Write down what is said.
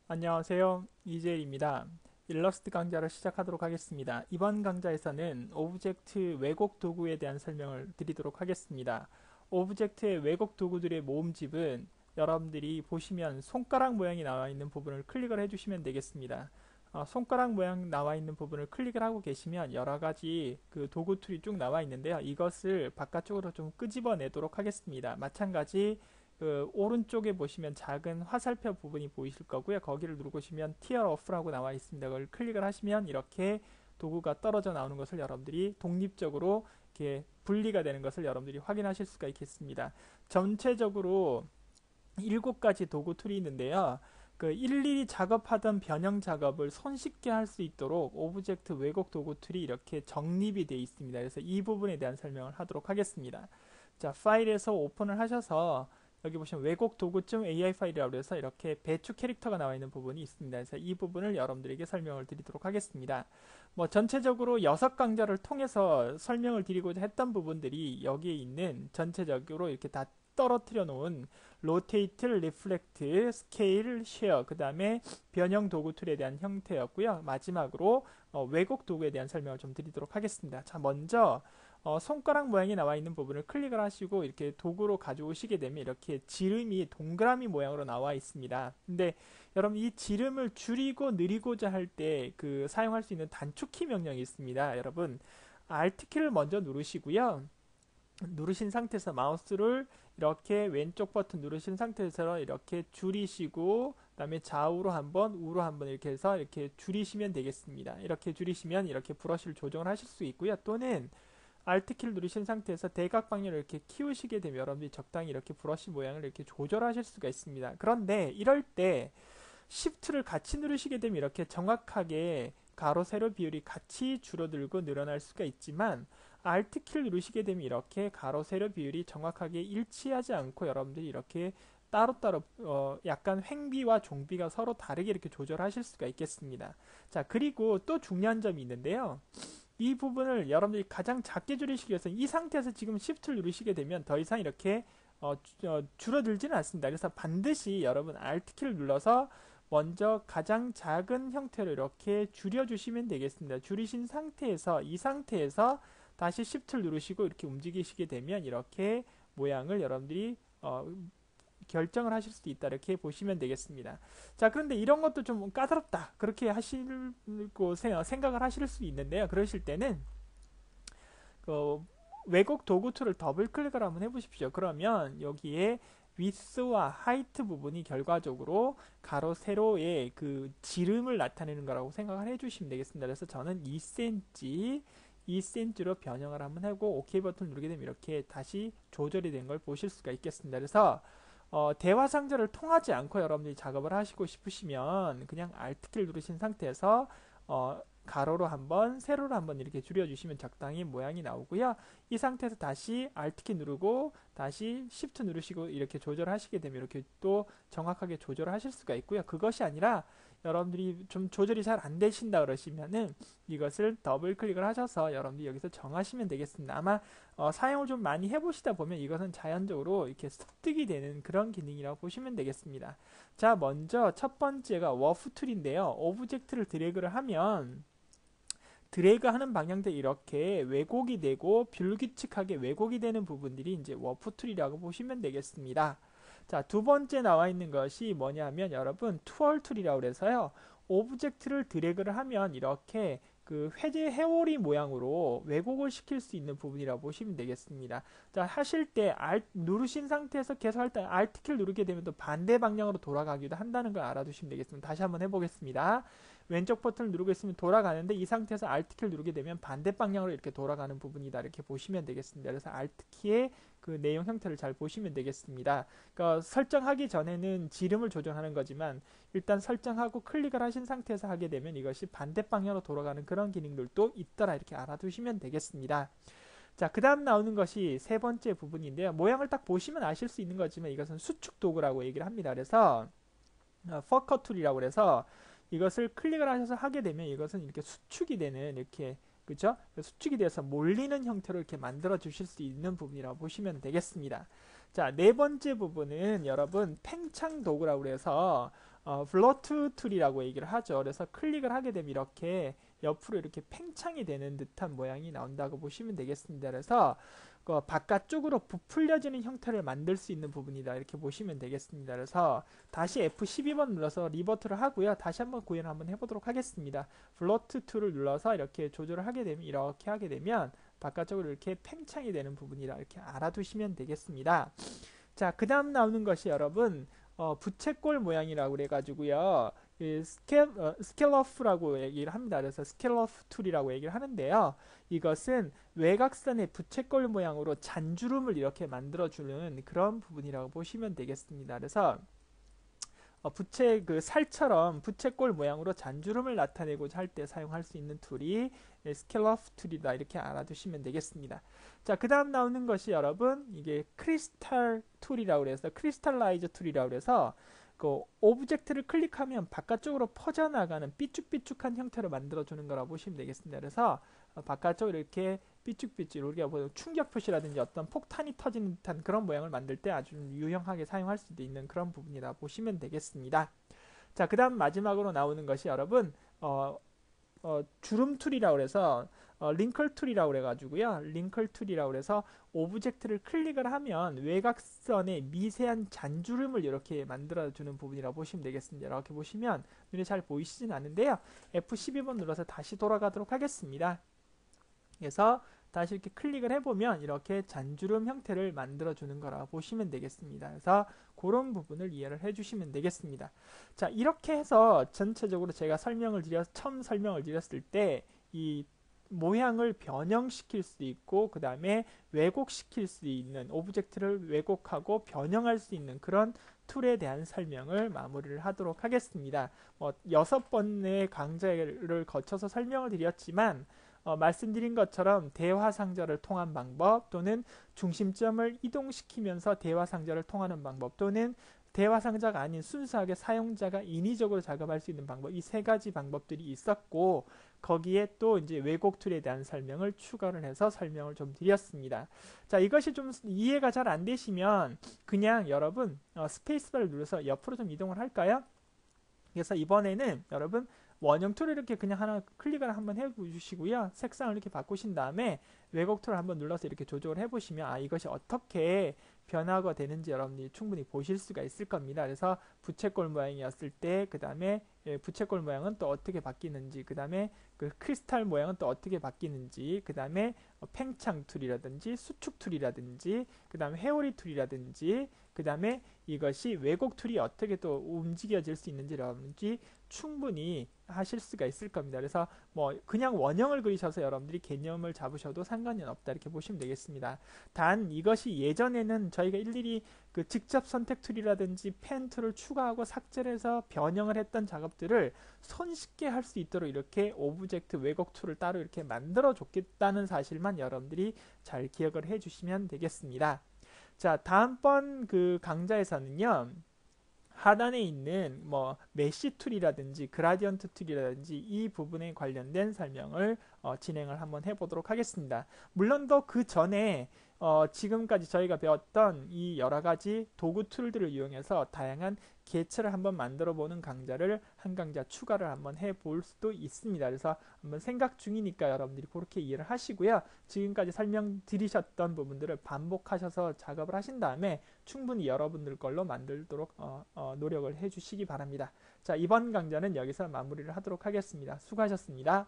안녕하세요. 이재일입니다. 일러스트 강좌를 시작하도록 하겠습니다. 이번 강좌에서는 오브젝트 왜곡 도구에 대한 설명을 드리도록 하겠습니다. 오브젝트의 왜곡 도구들의 모음집은 여러분들이 보시면 손가락 모양이 나와 있는 부분을 클릭을 해주시면 되겠습니다. 손가락 모양 나와 있는 부분을 클릭을 하고 계시면 여러 가지 그 도구 툴이 쭉 나와 있는데요. 이것을 바깥쪽으로 좀 끄집어 내도록 하겠습니다. 마찬가지 그 오른쪽에 보시면 작은 화살표 부분이 보이실 거고요. 거기를 누르시면 티어 오프라고 나와 있습니다. 그걸 클릭을 하시면 이렇게 도구가 떨어져 나오는 것을 여러분들이 독립적으로 이렇게 분리가 되는 것을 여러분들이 확인하실 수가 있겠습니다. 전체적으로 7가지 도구 툴이 있는데요. 그 일일이 작업하던 변형 작업을 손쉽게 할 수 있도록 오브젝트 왜곡 도구 툴이 이렇게 정립이 되어 있습니다. 그래서 이 부분에 대한 설명을 하도록 하겠습니다. 자, 파일에서 오픈을 하셔서 여기 보시면 왜곡 도구점 AI 파일이라고 해서 이렇게 배추 캐릭터가 나와 있는 부분이 있습니다. 그래서 이 부분을 여러분들에게 설명을 드리도록 하겠습니다. 뭐 전체적으로 6강좌를 통해서 설명을 드리고자 했던 부분들이 여기에 있는 전체적으로 이렇게 다 떨어뜨려 놓은 로테이트, 리플렉트, 스케일, 쉐어, 그 다음에 변형 도구 툴에 대한 형태였고요. 마지막으로 왜곡 도구에 대한 설명을 좀 드리도록 하겠습니다. 자, 먼저 손가락 모양이 나와 있는 부분을 클릭을 하시고 이렇게 도구로 가져오시게 되면 이렇게 지름이 동그라미 모양으로 나와 있습니다. 근데 여러분 이 지름을 줄이고 늘리고자 할 때 그 사용할 수 있는 단축키 명령이 있습니다. 여러분 Alt 키를 먼저 누르시고요. 누르신 상태에서 마우스를 이렇게 왼쪽 버튼 누르신 상태에서 이렇게 줄이시고 그다음에 좌우로 한번 우로 한번 이렇게 해서 이렇게 줄이시면 되겠습니다. 이렇게 줄이시면 이렇게 브러쉬를 조정을 하실 수 있고요. 또는 Alt키를 누르신 상태에서 대각 방향을 이렇게 키우시게 되면 여러분들이 적당히 이렇게 브러쉬 모양을 이렇게 조절하실 수가 있습니다. 그런데 이럴 때 Shift를 같이 누르시게 되면 이렇게 정확하게 가로 세로 비율이 같이 줄어들고 늘어날 수가 있지만 Alt키를 누르시게 되면 이렇게 가로 세로 비율이 정확하게 일치하지 않고 여러분들이 이렇게 따로따로 약간 횡비와 종비가 서로 다르게 이렇게 조절하실 수가 있겠습니다. 자, 그리고 또 중요한 점이 있는데요. 이 부분을 여러분들이 가장 작게 줄이시기 위해서 이 상태에서 지금 Shift를 누르시게 되면 더 이상 이렇게 줄어들지는 않습니다. 그래서 반드시 여러분 Alt키를 눌러서 먼저 가장 작은 형태로 이렇게 줄여주시면 되겠습니다. 줄이신 상태에서 이 상태에서 다시 Shift를 누르시고 이렇게 움직이시게 되면 이렇게 모양을 여러분들이 결정을 하실 수도 있다 이렇게 보시면 되겠습니다. 자, 그런데 이런 것도 좀 까다롭다 그렇게 하시고 생각을 하실 수 있는데요. 그러실 때는 그 왜곡 도구 툴을 더블 클릭을 한번 해보십시오. 그러면 여기에 위스와 하이트 부분이 결과적으로 가로 세로의 그 지름을 나타내는 거라고 생각을 해주시면 되겠습니다. 그래서 저는 2cm로 변형을 한번 하고 OK 버튼을 누르게 되면 이렇게 다시 조절이 된 걸 보실 수가 있겠습니다. 그래서 대화 상자를 통하지 않고 여러분들이 작업을 하시고 싶으시면 그냥 Alt키를 누르신 상태에서 가로로 한번 세로로 한번 이렇게 줄여주시면 적당히 모양이 나오고요. 이 상태에서 다시 Alt키 누르고 다시 Shift 누르시고 이렇게 조절하시게 되면 이렇게 또 정확하게 조절을 하실 수가 있고요. 그것이 아니라 여러분들이 좀 조절이 잘 안 되신다 그러시면은 이것을 더블 클릭을 하셔서 여러분들이 여기서 정하시면 되겠습니다. 아마 사용을 좀 많이 해보시다 보면 이것은 자연적으로 이렇게 습득이 되는 그런 기능이라고 보시면 되겠습니다. 자, 먼저 첫 번째가 워프 툴인데요. 오브젝트를 드래그를 하면 드래그 하는 방향대로 이렇게 왜곡이 되고 불규칙하게 왜곡이 되는 부분들이 이제 워프 툴이라고 보시면 되겠습니다. 자, 두 번째 나와 있는 것이 뭐냐면 여러분 투얼 툴이라고 그래서요. 오브젝트를 드래그를 하면 이렇게 그 회제 회오리 모양으로 왜곡을 시킬 수 있는 부분이라고 보시면 되겠습니다. 자, 하실 때 Alt 누르신 상태에서 계속 할 때 Alt 키를 누르게 되면 또 반대 방향으로 돌아가기도 한다는 걸 알아두시면 되겠습니다. 다시 한번 해보겠습니다. 왼쪽 버튼을 누르고 있으면 돌아가는데 이 상태에서 Alt 키를 누르게 되면 반대 방향으로 이렇게 돌아가는 부분이다 이렇게 보시면 되겠습니다. 그래서 Alt 키의 그 내용 형태를 잘 보시면 되겠습니다. 그러니까 설정하기 전에는 지름을 조정하는 거지만 일단 설정하고 클릭을 하신 상태에서 하게 되면 이것이 반대 방향으로 돌아가는 그런 기능들도 있더라 이렇게 알아두시면 되겠습니다. 자, 그 다음 나오는 것이 세 번째 부분인데요. 모양을 딱 보시면 아실 수 있는 거지만 이것은 수축 도구라고 얘기를 합니다. 그래서 퍼커 툴이라고 해서 이것을 클릭을 하셔서 하게 되면 이것은 이렇게 수축이 되는 이렇게 그죠? 수축이 돼서 몰리는 형태로 이렇게 만들어 주실 수 있는 부분이라고 보시면 되겠습니다. 자, 네 번째 부분은 여러분 팽창 도구라고 해서 플로트 툴이라고 얘기를 하죠. 그래서 클릭을 하게 되면 이렇게 옆으로 이렇게 팽창이 되는 듯한 모양이 나온다고 보시면 되겠습니다. 그래서 그 바깥쪽으로 부풀려지는 형태를 만들 수 있는 부분이다. 이렇게 보시면 되겠습니다. 그래서 다시 F12번 눌러서 리버트를 하고요. 다시 한번 구현을 한번 해보도록 하겠습니다. 플로트 툴을 눌러서 이렇게 조절을 하게 되면 이렇게 하게 되면 바깥쪽으로 이렇게 팽창이 되는 부분이라 이렇게 알아두시면 되겠습니다. 자, 그 다음 나오는 것이 여러분 부채꼴 모양이라고 그래가지고요. 스켈러프라고 얘기를 합니다. 그래서 스켈러프 툴이라고 얘기를 하는데요. 이것은 외곽선의 부채꼴 모양으로 잔주름을 이렇게 만들어주는 그런 부분이라고 보시면 되겠습니다. 그래서 부채 그 살처럼 부채꼴 모양으로 잔주름을 나타내고자 할 때 사용할 수 있는 툴이 스켈러프 툴이다 이렇게 알아두시면 되겠습니다. 자, 그 다음 나오는 것이 여러분 이게 크리스탈 툴이라고 해서 크리스탈라이저 툴이라고 해서 그 오브젝트를 클릭하면 바깥쪽으로 퍼져나가는 삐쭉삐쭉한 형태로 만들어주는 거라고 보시면 되겠습니다. 그래서 바깥쪽으로 이렇게 삐쭉삐쭉 우리가 뭐 충격 표시라든지 어떤 폭탄이 터지는 듯한 그런 모양을 만들 때 아주 유용하게 사용할 수도 있는 그런 부분이라 보시면 되겠습니다. 자, 그 다음 마지막으로 나오는 것이 여러분 주름 툴이라고 해서 링클 툴이라고 그래가지고요. 링클 툴이라고 그래서 오브젝트를 클릭을 하면 외곽선에 미세한 잔주름을 이렇게 만들어주는 부분이라고 보시면 되겠습니다. 이렇게 보시면 눈에 잘 보이시진 않는데요. F12번 눌러서 다시 돌아가도록 하겠습니다. 그래서 다시 이렇게 클릭을 해보면 이렇게 잔주름 형태를 만들어주는 거라고 보시면 되겠습니다. 그래서 그런 부분을 이해를 해주시면 되겠습니다. 자, 이렇게 해서 전체적으로 제가 처음 설명을 드렸을 때 이 모양을 변형시킬 수 있고 그 다음에 왜곡시킬 수 있는 오브젝트를 왜곡하고 변형할 수 있는 그런 툴에 대한 설명을 마무리를 하도록 하겠습니다. 6번의 강좌를 거쳐서 설명을 드렸지만 말씀드린 것처럼 대화상자를 통한 방법 또는 중심점을 이동시키면서 대화상자를 통하는 방법 또는 대화상자가 아닌 순수하게 사용자가 인위적으로 작업할 수 있는 방법 이 세 가지 방법들이 있었고 거기에 또 이제 왜곡 툴에 대한 설명을 추가를 해서 설명을 좀 드렸습니다. 자, 이것이 좀 이해가 잘 안 되시면 그냥 여러분 스페이스바를 눌러서 옆으로 좀 이동을 할까요? 그래서 이번에는 여러분 원형 툴을 이렇게 그냥 하나 클릭을 한번 해주시고요. 색상을 이렇게 바꾸신 다음에 왜곡 툴을 한번 눌러서 이렇게 조정을 해보시면 이것이 어떻게 변화가 되는지 여러분들이 충분히 보실 수가 있을 겁니다. 그래서 부채꼴 모양이었을 때 그 다음에 부채꼴 모양은 또 어떻게 바뀌는지 그 다음에 그 크리스탈 모양은 또 어떻게 바뀌는지 그 다음에 팽창 툴이라든지 수축 툴이라든지 그 다음에 회오리 툴이라든지 그 다음에 이것이 왜곡 툴이 어떻게 또 움직여질 수 있는지라든지 충분히 하실 수가 있을 겁니다. 그래서 뭐 그냥 원형을 그리셔서 여러분들이 개념을 잡으셔도 상관이 없다 이렇게 보시면 되겠습니다. 단 이것이 예전에는 저희가 일일이 그 직접 선택 툴이라든지 펜 툴을 추가하고 삭제를 해서 변형을 했던 작업들을 손쉽게 할 수 있도록 이렇게 오브젝트 왜곡 툴을 따로 이렇게 만들어 줬겠다는 사실만 여러분들이 잘 기억을 해 주시면 되겠습니다. 자, 다음번 그 강좌에서는요. 하단에 있는 뭐 메시 툴이라든지 그라디언트 툴이라든지 이 부분에 관련된 설명을 진행을 한번 해보도록 하겠습니다. 물론 더 그 전에 지금까지 저희가 배웠던 이 여러가지 도구 툴들을 이용해서 다양한 개체를 한번 만들어 보는 강좌를 한 강좌 추가를 한번 해볼 수도 있습니다. 그래서 한번 생각 중이니까 여러분들이 그렇게 이해를 하시고요. 지금까지 설명드리셨던 부분들을 반복하셔서 작업을 하신 다음에 충분히 여러분들 걸로 만들도록 노력을 해주시기 바랍니다. 자, 이번 강좌는 여기서 마무리를 하도록 하겠습니다. 수고하셨습니다.